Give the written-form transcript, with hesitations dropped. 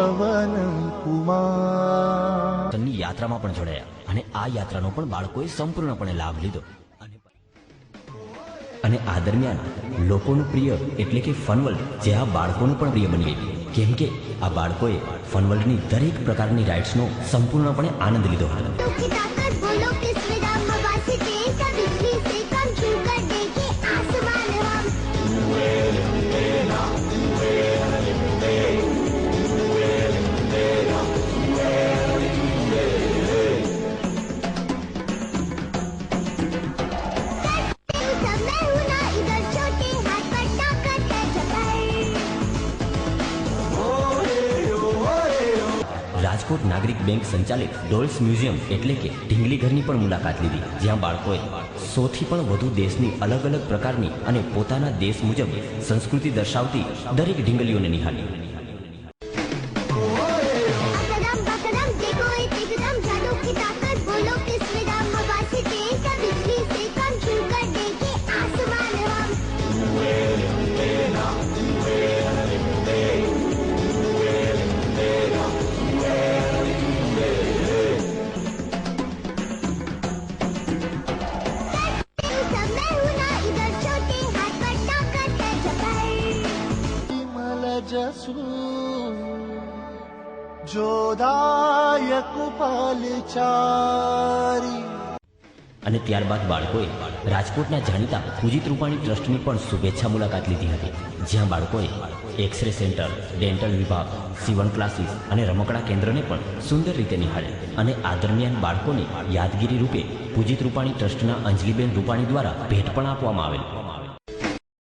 પવન કુમાર ની યાત્રામાં પણ જોડાયા અને આ યાત્રાનો પણ બાળકોએ સંપૂર્ણપણે લાભ લીધો. અને આ દરમિયાન લોકોનું પ્રિય એટલે કે ફનવર્લ્ડ જે આ બાળકોનું પણ પ્રિય બની ગઈ, કેમ કે આ બાળકોએ ફનવર્લ્ડની દરેક પ્રકારની રાઇડ્સનો સંપૂર્ણપણે આનંદ લીધો હતો. રાજકોટ નાગરિક બેંક સંચાલિત ડોલ્સ મ્યુઝિયમ એટલે કે ઢીંગલી ઘરની પણ મુલાકાત લીધી, જ્યાં બાળકોએ 100 થી પણ વધુ દેશની અલગ અલગ પ્રકારની અને પોતાના દેશ મુજબ સંસ્કૃતિ દર્શાવતી દરેક ઢીંગલીઓને નિહાળી. જોદાયક પાલચારી. અને ત્યારબાદ બાળકોએ રાજકોટના જાણીતા પૂજિત રૂપાણી ટ્રસ્ટની પણ શુભેચ્છા મુલાકાત લીધી હતી, જ્યાં બાળકોએ એક્સરે સેન્ટર, ડેન્ટલ વિભાગ, સીવણ ક્લાસીસ અને રમકડા કેન્દ્રને પણ સુંદર રીતે નિહાળ્યા. અને આ દરમિયાન બાળકોને યાદગીરી રૂપે પૂજિત રૂપાણી ટ્રસ્ટના અંજલિબેન રૂપાણી દ્વારા ભેટ પણ આપવામાં આવેલ.